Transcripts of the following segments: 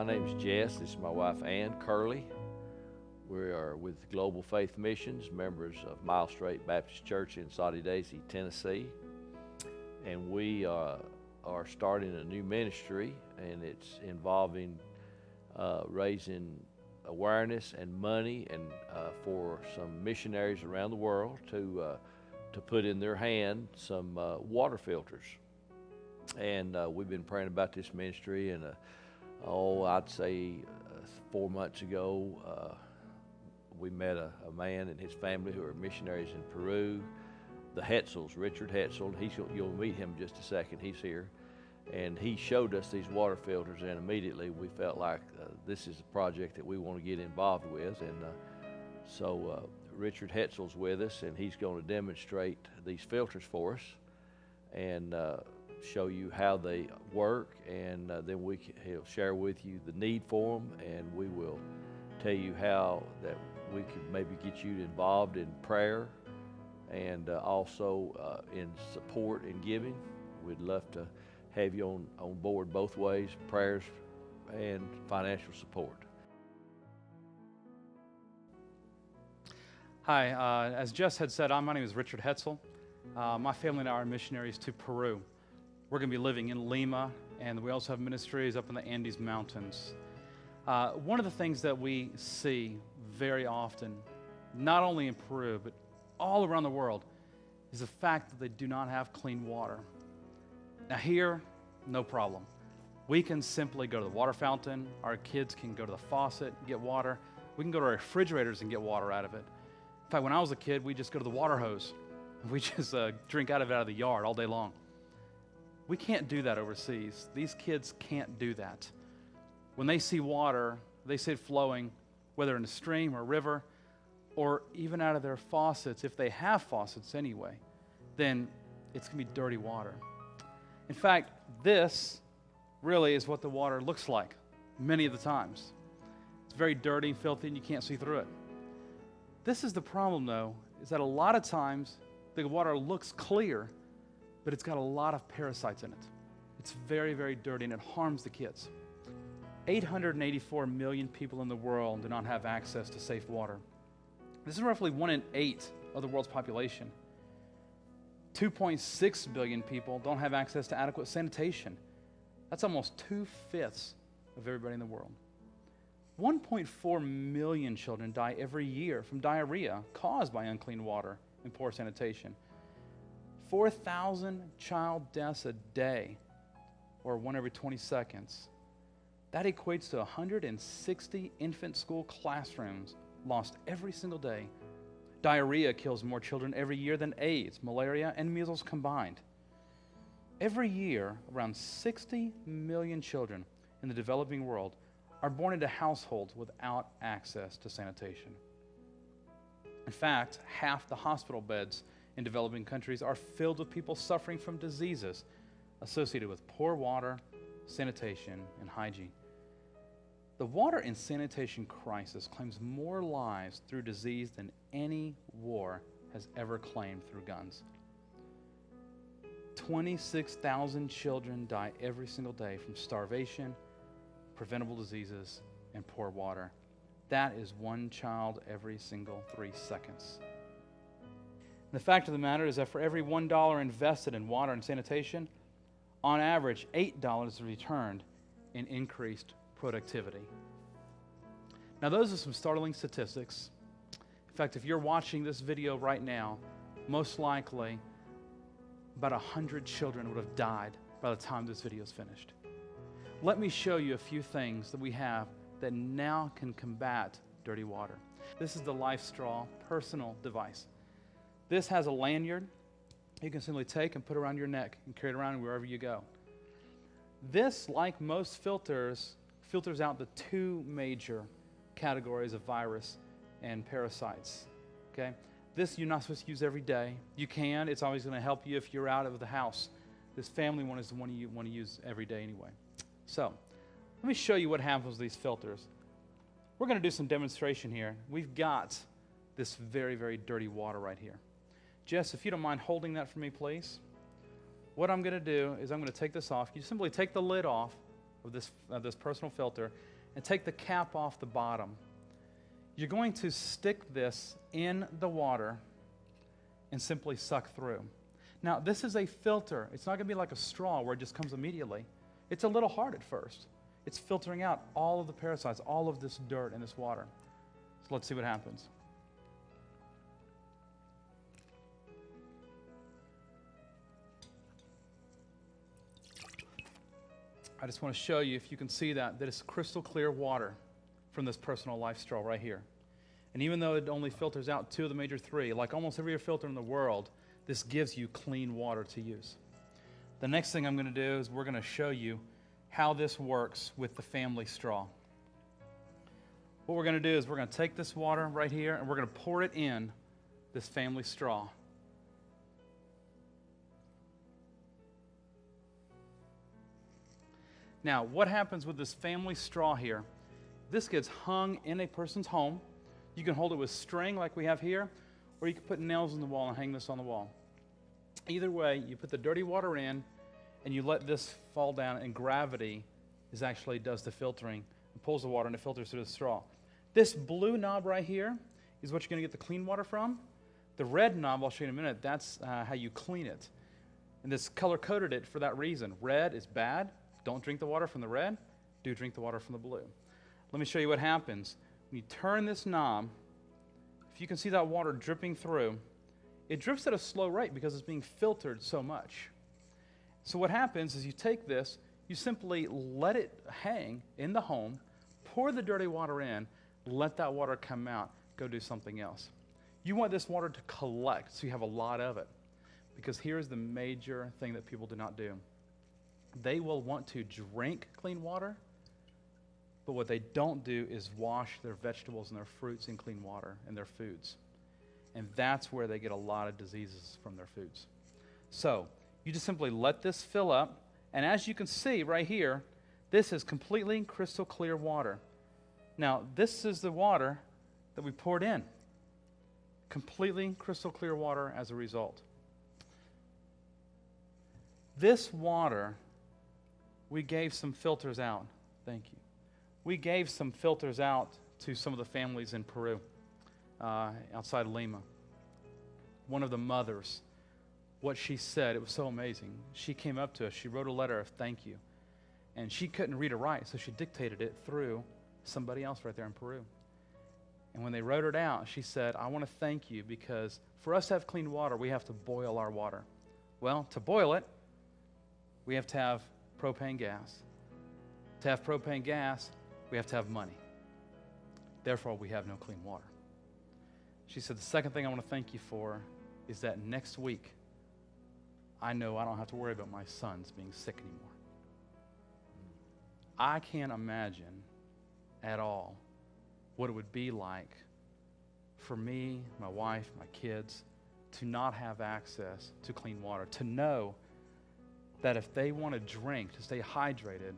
My name is Jess. This is my wife, Ann Curley. We are with Global Faith Missions, members of Mile Straight Baptist Church in Soddy Daisy, Tennessee. And we are starting a new ministry, and it's involving raising awareness and money and for some missionaries around the world to put in their hand some water filters. And we've been praying about this ministry, and I'd say 4 months ago, we met a man and his family who are missionaries in Peru. The Hetzels, Richard Hetzel, you'll meet him in just a second, he's here. And he showed us these water filters, and immediately we felt like this is a project that we want to get involved with. And so Richard Hetzel's with us, and he's going to demonstrate these filters for us and show you how they work, and then he'll share with you the need for them, and we will tell you how that we could maybe get you involved in prayer and also in support and giving. We'd love to have you on board both ways, prayers and financial support. Hi, as Jess had said, my name is Richard Hetzel. My family and I are missionaries to Peru. We're going to be living in Lima, and we also have ministries up in the Andes Mountains. One of the things that we see very often, not only in Peru, but all around the world, is the fact that they do not have clean water. Now here, no problem. We can simply go to the water fountain. Our kids can go to the faucet and get water. We can go to our refrigerators and get water out of it. In fact, when I was a kid, we'd just go to the water hose. We just drink out of it out of the yard all day long. We can't do that overseas. These kids can't do that. When they see water, they see it flowing, whether in a stream or a river, or even out of their faucets, if they have faucets anyway, then it's going to be dirty water. In fact, this really is what the water looks like many of the times. It's very dirty and filthy, and you can't see through it. This is the problem, though, is that a lot of times the water looks clear, but it's got a lot of parasites in it. It's very, very dirty, and it harms the kids. 884 million people in the world do not have access to safe water. This is roughly 1 in 8 of the world's population. 2.6 billion people don't have access to adequate sanitation. That's almost 2/5 of everybody in the world. 1.4 million children die every year from diarrhea caused by unclean water and poor sanitation. 4,000 child deaths a day, or 1 every 20 seconds. That equates to 160 infant school classrooms lost every single day. Diarrhea kills more children every year than AIDS, malaria, and measles combined. Every year, around 60 million children in the developing world are born into households without access to sanitation. In fact, half the hospital beds in developing countries are filled with people suffering from diseases associated with poor water, sanitation, and hygiene. The water and sanitation crisis claims more lives through disease than any war has ever claimed through guns. 26,000 children die every single day from starvation, preventable diseases, and poor water. That is 1 child every single 3 seconds. And the fact of the matter is that for every $1 invested in water and sanitation, on average, $8 is returned in increased productivity. Now, those are some startling statistics. In fact, if you're watching this video right now, most likely about 100 children would have died by the time this video is finished. Let me show you a few things that we have that now can combat dirty water. This is the LifeStraw personal device. This has a lanyard you can simply take and put around your neck and carry it around wherever you go. This, like most filters out the 2 major categories of virus and parasites. Okay? This you're not supposed to use every day. You can. It's always going to help you if you're out of the house. This family one is the one you want to use every day anyway. So, let me show you what happens with these filters. We're going to do some demonstration here. We've got this very, very dirty water right here. Jess, if you don't mind holding that for me, please. What I'm going to do is I'm going to take this off. You simply take the lid off of this personal filter, and take the cap off the bottom. You're going to stick this in the water and simply suck through. Now, this is a filter. It's not going to be like a straw where it just comes immediately. It's a little hard at first. It's filtering out all of the parasites, all of this dirt in this water. So let's see what happens. I just want to show you, if you can see that it's crystal clear water from this Personal Life straw right here. And even though it only filters out 2 of the major 3, like almost every other filter in the world, this gives you clean water to use. The next thing I'm going to do is we're going to show you how this works with the family straw. What we're going to do is we're going to take this water right here and we're going to pour it in this family straw. Now, what happens with this family straw here? This gets hung in a person's home. You can hold it with string like we have here, or you can put nails in the wall and hang this on the wall. Either way, you put the dirty water in and you let this fall down, and gravity actually does the filtering and pulls the water and it filters through the straw. This blue knob right here is what you're going to get the clean water from. The red knob, I'll show you in a minute, that's how you clean it. And this color-coded it for that reason. Red is bad. Don't drink the water from the red. Do drink the water from the blue. Let me show you what happens. When you turn this knob, if you can see that water dripping through, it drips at a slow rate because it's being filtered so much. So what happens is you take this, you simply let it hang in the home, pour the dirty water in, let that water come out, go do something else. You want this water to collect so you have a lot of it. Because here's the major thing that people do not do. They will want to drink clean water, but what they don't do is wash their vegetables and their fruits in clean water and their foods. And that's where they get a lot of diseases from their foods. So you just simply let this fill up, and as you can see right here, this is completely crystal clear water. Now, this is the water that we poured in. Completely crystal clear water as a result. This water, we gave some filters out. Thank you. We gave some filters out to some of the families in Peru, outside of Lima. One of the mothers, what she said, it was so amazing. She came up to us. She wrote a letter of thank you. And she couldn't read or write, so she dictated it through somebody else right there in Peru. And when they wrote it out, she said, I want to thank you because for us to have clean water, we have to boil our water. Well, to boil it, we have to have propane gas. To have propane gas, we have to have money. Therefore, we have no clean water. She said, the second thing I want to thank you for is that next week, I know I don't have to worry about my sons being sick anymore. I can't imagine at all what it would be like for me, my wife, my kids, to not have access to clean water, to know that if they want to drink, to stay hydrated,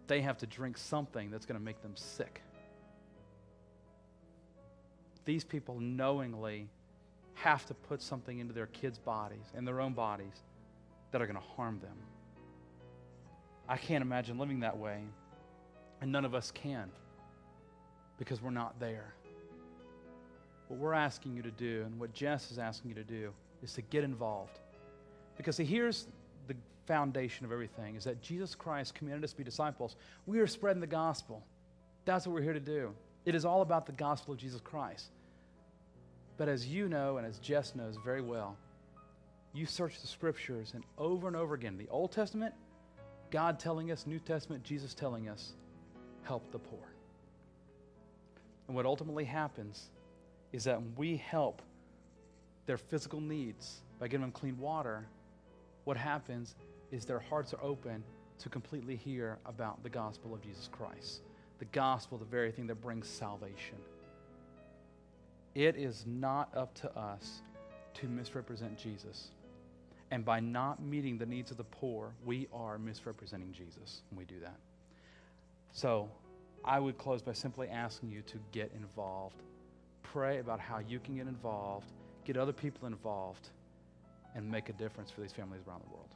they have to drink something that's going to make them sick. These people knowingly have to put something into their kids' bodies and their own bodies that are going to harm them. I can't imagine living that way, and none of us can because we're not there. What we're asking you to do, and what Jess is asking you to do, is to get involved. Because see, here's the foundation of everything, is that Jesus Christ commanded us to be disciples. We are spreading the gospel. That's what we're here to do. It is all about the gospel of Jesus Christ. But as you know, and as Jess knows very well, you search the scriptures, and over again, the Old Testament, God telling us, New Testament, Jesus telling us, help the poor. And what ultimately happens is that when we help their physical needs by giving them clean water, what happens is their hearts are open to completely hear about the gospel of Jesus Christ. The gospel, the very thing that brings salvation. It is not up to us to misrepresent Jesus. And by not meeting the needs of the poor, we are misrepresenting Jesus when we do that. So I would close by simply asking you to get involved. Pray about how you can get involved, get other people involved, and make a difference for these families around the world.